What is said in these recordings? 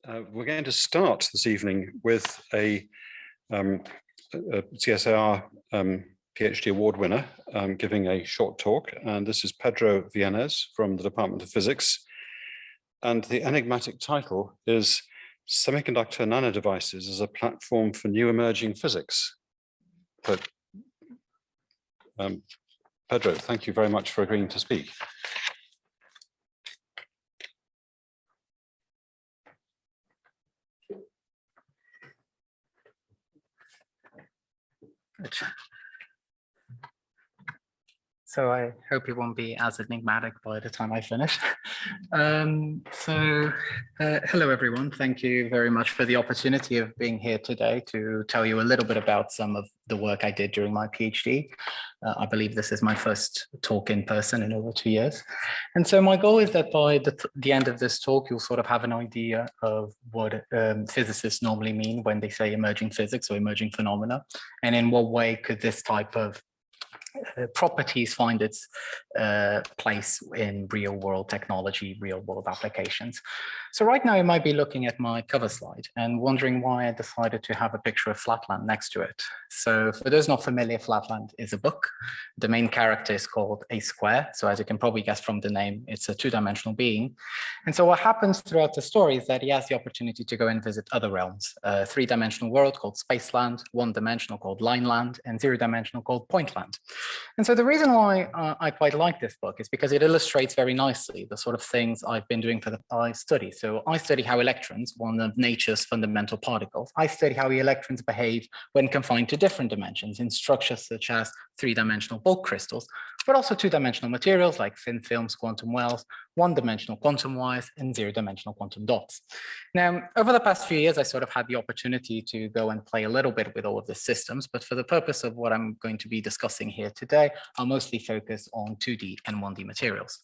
We're going to start this evening with a CSAR PhD award winner giving a short talk, and this is Pedro Vianez from the Department of Physics, and the enigmatic title is Semiconductor Nanodevices as a Platform for New Emerging Physics. But Pedro, thank you very much for agreeing to speak. So I hope it won't be as enigmatic by the time I finish. Hello, everyone. Thank you very much for the opportunity of being here today to tell you a little bit about some of the work I did during my PhD. I believe this is my first talk in person in over 2 years. And so my goal is that by the end of this talk, you'll sort of have an idea of what physicists normally mean when they say emerging physics or emerging phenomena, and in what way could this type of properties find its place in real world technology, real world applications. So right now you might be looking at my cover slide and wondering why I decided to have a picture of Flatland next to it. So for those not familiar, Flatland is a book. The main character is called A Square. So as you can probably guess from the name, it's a two-dimensional being. And so what happens throughout the story is that he has the opportunity to go and visit other realms, a three-dimensional world called Spaceland, one-dimensional called Lineland, and zero-dimensional called Pointland. And so the reason why I quite like this book is because it illustrates very nicely the sort of things I've been doing for I study. So I study how electrons, one of nature's fundamental particles, I study how the electrons behave when confined to different dimensions in structures such as three-dimensional bulk crystals, but also two-dimensional materials like thin films, quantum wells, one-dimensional quantum wires, and zero-dimensional quantum dots. Now, over the past few years, I sort of had the opportunity to go and play a little bit with all of the systems, but for the purpose of what I'm going to be discussing here today, I'll mostly focus on 2D and 1D materials.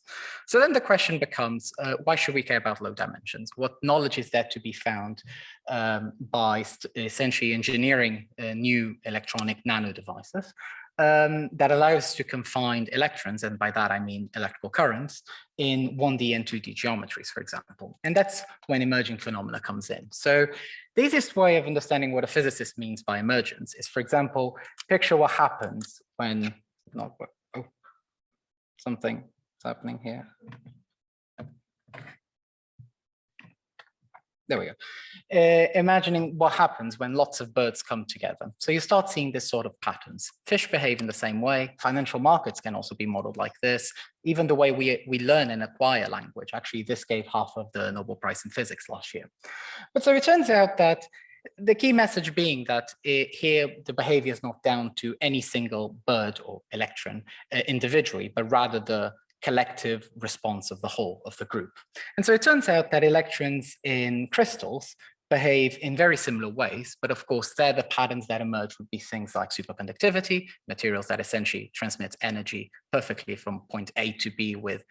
So then the question becomes, why should we care about low dimensions? What knowledge is there to be found by essentially engineering new electronic nanodevices that allows to confine electrons, and by that I mean electrical currents, in 1D and 2D geometries, for example. And that's when emerging phenomena comes in. So the easiest way of understanding what a physicist means by emergence is, for example, picture what happens when, something is happening here. There we go. Imagining what happens when lots of birds come together. So you start seeing this sort of patterns. Fish behave in the same way. Financial markets can also be modeled like this. Even the way we learn and acquire language. Actually, this gave half of the Nobel Prize in Physics last year. But so it turns out that the key message being that here the behavior is not down to any single bird or electron individually, but rather the collective response of the whole of the group. And so it turns out that electrons in crystals behave in very similar ways, but of course there the patterns that emerge would be things like superconductivity, materials that essentially transmit energy perfectly from point A to B with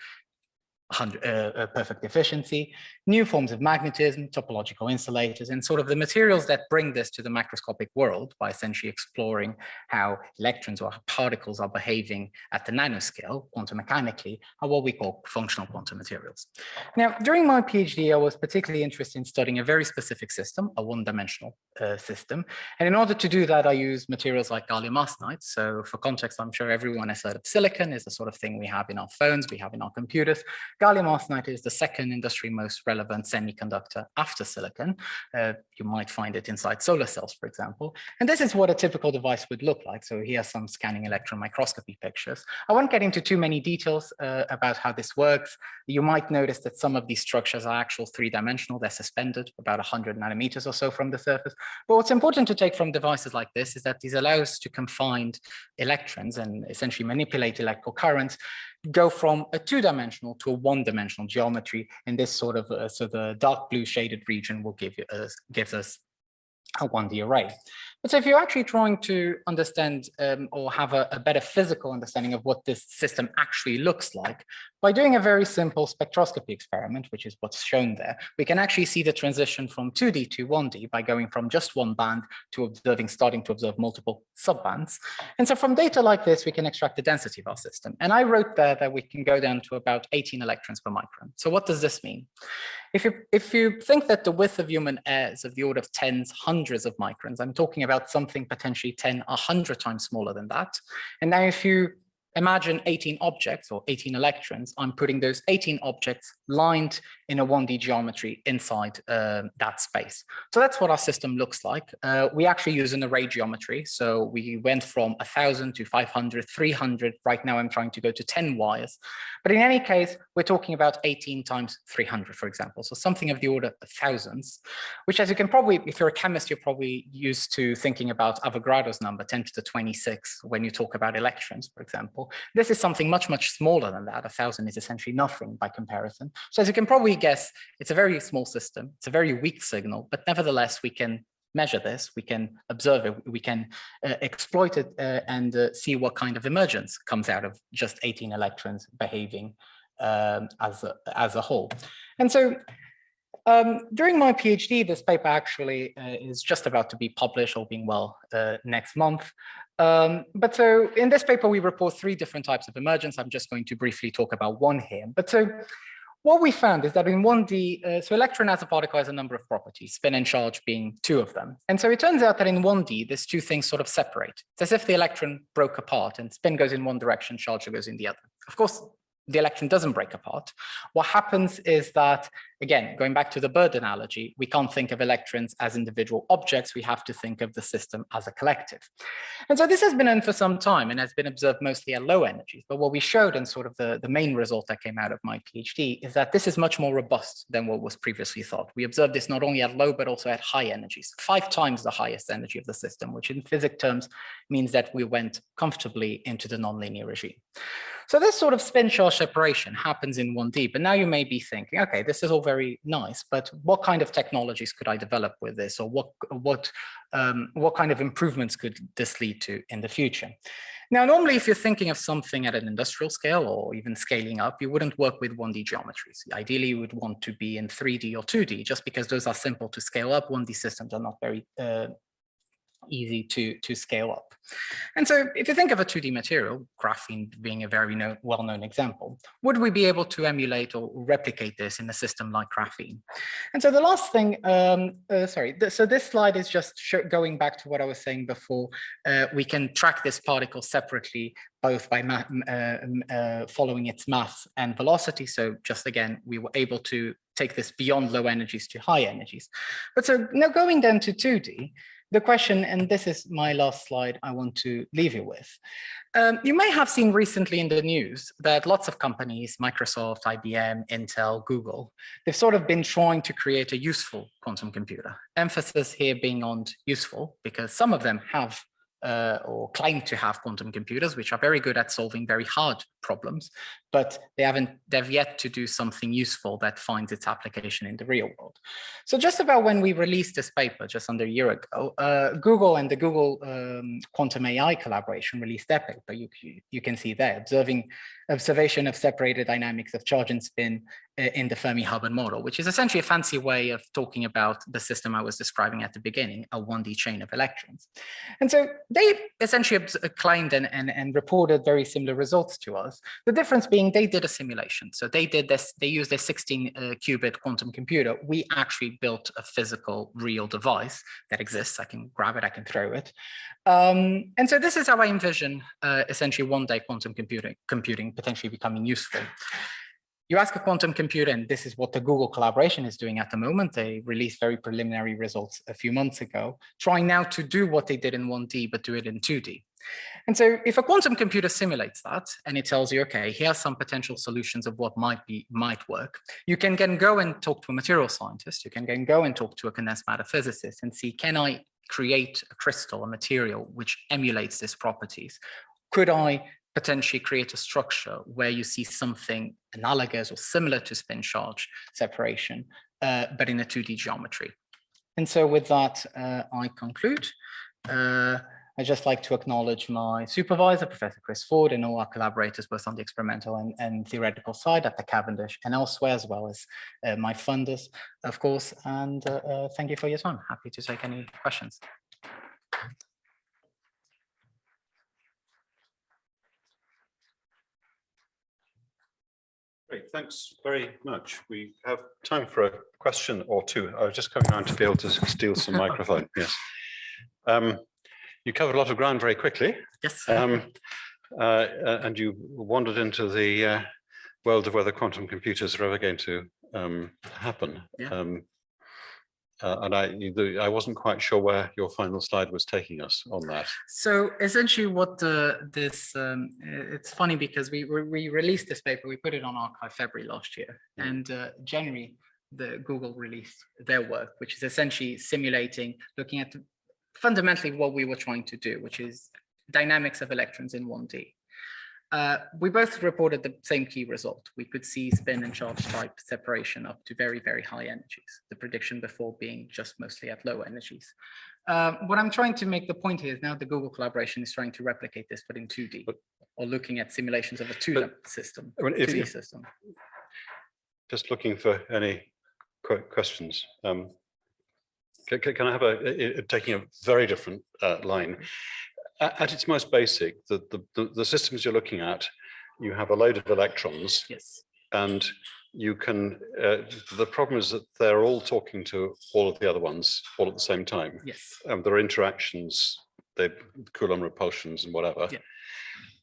perfect efficiency, new forms of magnetism, topological insulators, and sort of the materials that bring this to the macroscopic world by essentially exploring how electrons or particles are behaving at the nanoscale, quantum mechanically, are what we call functional quantum materials. Now, during my PhD, I was particularly interested in studying a very specific system, a one-dimensional system. And in order to do that, I used materials like gallium arsenide. So for context, I'm sure everyone has heard of silicon, is the sort of thing we have in our phones, we have in our computers. Gallium arsenide is the second industry most relevant semiconductor after silicon. You might find it inside solar cells, for example. And this is what a typical device would look like. So here are some scanning electron microscopy pictures. I won't get into too many details about how this works. You might notice that some of these structures are actual three-dimensional. They're suspended about 100 nanometers or so from the surface. But what's important to take from devices like this is that these allow us to confine electrons and essentially manipulate electrical currents, go from a two-dimensional to a one-dimensional geometry, and this sort of so the dark blue shaded region will gives us a 1D array. But so if you're actually trying to understand or have a better physical understanding of what this system actually looks like, by doing a very simple spectroscopy experiment, which is what's shown there, we can actually see the transition from 2D to 1D by going from just one band to starting to observe multiple subbands. And so from data like this, we can extract the density of our system. And I wrote there that we can go down to about 18 electrons per micron. So what does this mean? If you think that the width of human air is of the order of tens, hundreds of microns, I'm talking about something potentially 10, 100 times smaller than that. And now if you imagine 18 objects or 18 electrons, I'm putting those 18 objects lined in a 1D geometry inside that space. So that's what our system looks like. We actually use an array geometry. So we went from 1,000 to 500, 300. Right now I'm trying to go to 10 wires. But in any case, we're talking about 18 times 300, for example. So something of the order of thousands, which, as you can probably, if you're a chemist, you're probably used to thinking about Avogadro's number, 10 to the 26, when you talk about electrons, for example. This is something much, much smaller than that. 1,000 is essentially nothing by comparison. So as you can probably guess, it's a very small system. It's a very weak signal, but nevertheless, we can measure this, we can observe it, we can exploit it and see what kind of emergence comes out of just 18 electrons behaving as a whole. And so during my PhD, this paper actually is just about to be published, all being well, next month. But so in this paper, we report 3 different types of emergence. I'm just going to briefly talk about one here. But so what we found is that in 1D, so electron as a particle has a number of properties, spin and charge being 2 of them. And so it turns out that in 1D, these 2 things sort of separate. It's as if the electron broke apart and spin goes in one direction, charge goes in the other. Of course, the electron doesn't break apart. What happens is that, again, going back to the bird analogy, we can't think of electrons as individual objects. We have to think of the system as a collective. And so this has been known for some time and has been observed mostly at low energies. But what we showed, and sort of the main result that came out of my PhD, is that this is much more robust than what was previously thought. We observed this not only at low, but also at high energies, 5 times the highest energy of the system, which in physics terms means that we went comfortably into the nonlinear regime. So this sort of spin charge separation happens in 1D, but now you may be thinking, okay, this is all very nice, but what kind of technologies could I develop with this, or what kind of improvements could this lead to in the future? Now, normally, if you're thinking of something at an industrial scale or even scaling up, you wouldn't work with 1D geometries. Ideally, you would want to be in 3D or 2D, just because those are simple to scale up. 1D systems are not very easy to scale up. And so if you think of a 2D material, graphene being a very well-known example, would we be able to emulate or replicate this in a system like graphene? And so the last thing, so this slide is just going back to what I was saying before. We can track this particle separately, both by following its mass and velocity. So just again, we were able to take this beyond low energies to high energies. But so now going down to 2D, the question, and this is my last slide I want to leave you with. You may have seen recently in the news that lots of companies, Microsoft, IBM, Intel, Google, they've sort of been trying to create a useful quantum computer. Emphasis here being on useful, because some of them have or claim to have quantum computers, which are very good at solving very hard problems, but they've yet to do something useful that finds its application in the real world. So just about when we released this paper, just under a year ago, Google and the Google Quantum AI collaboration released their paper. You can see there, observation of separated dynamics of charge and spin in the Fermi-Hubbard model, which is essentially a fancy way of talking about the system I was describing at the beginning, a 1D chain of electrons. And so they essentially claimed and reported very similar results to us. The difference being they did a simulation. So they did this, they used a 16-qubit quantum computer. We actually built a physical real device that exists. I can grab it, I can throw it. And so this is how I envision essentially one-day quantum computing potentially becoming useful. You ask a quantum computer, and this is what the Google collaboration is doing at the moment. They released very preliminary results a few months ago, trying now to do what they did in 1D, but do it in 2D. And so if a quantum computer simulates that, and it tells you, okay, here are some potential solutions of what might work, you can then go and talk to a material scientist. You can then go and talk to a condensed matter physicist and see, can I create a crystal, a material which emulates these properties? Could I potentially create a structure where you see something analogous or similar to spin charge separation, but in a 2D geometry? And so with that, I conclude. I'd just like to acknowledge my supervisor, Professor Chris Ford, and all our collaborators, both on the experimental and theoretical side at the Cavendish and elsewhere, as well as my funders, of course. And thank you for your time. Happy to take any questions. Great, thanks very much. We have time for a question or two. I was just coming around to be able to steal some microphone. Yes. You covered a lot of ground very quickly. Yes. And you wandered into the world of whether quantum computers are ever going to happen. Yeah. And I wasn't quite sure where your final slide was taking us on that. So essentially what it's funny because we released this paper, we put it on arXiv February last year, and January, Google released their work, which is essentially simulating, looking at fundamentally what we were trying to do, which is dynamics of electrons in 1D. We both reported the same key result. We could see spin and charge type separation up to very, very high energies. The prediction before being just mostly at low energies. What I'm trying to make the point here is now the Google collaboration is trying to replicate this, but in 2D, or looking at simulations of a 2D system, 2D system. Just looking for any questions. Can I have taking a very different line? At its most basic, the systems you're looking at, you have a load of electrons. Yes. And you can, the problem is that they're all talking to all of the other ones all at the same time. Yes. There are interactions, Coulomb repulsions and whatever. Yeah.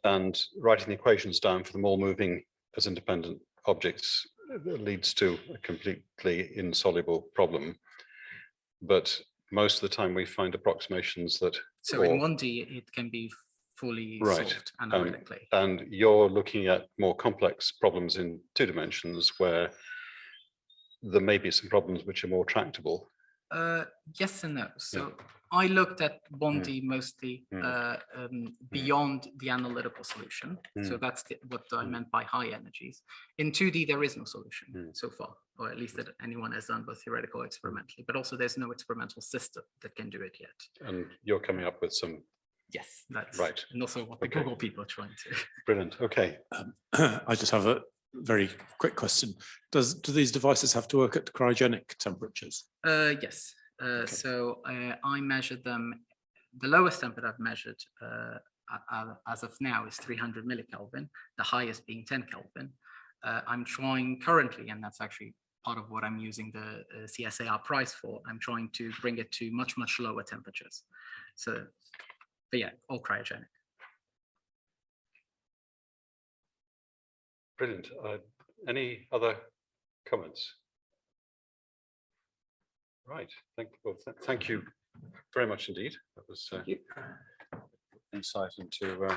And writing the equations down for them all moving as independent objects leads to a completely insoluble problem. But most of the time we find approximations that. So in 1D, it can be fully solved analytically. And you're looking at more complex problems in 2 dimensions where there may be some problems which are more tractable. Yes and no. So I looked at 1D mostly beyond the analytical solution. So that's what I meant by high energies. In 2D, there is no solution so far, or at least that anyone has done both theoretical or experimentally, but also there's no experimental system that can do it yet. And you're coming up with some. Yes, that's right. And also what the Google people are trying to. Brilliant. Okay. I just have a very quick question. Do these devices have to work at cryogenic temperatures? Yes. Okay. So I measured them. The lowest temperature I've measured as of now is 300 millikelvin, the highest being 10 Kelvin. I'm trying currently, and that's actually part of what I'm using the CSAR prize for, I'm trying to bring it to much, much lower temperatures. So, but yeah, all cryogenic. Brilliant. Any other comments? Right. Thank you very much indeed. That was insight into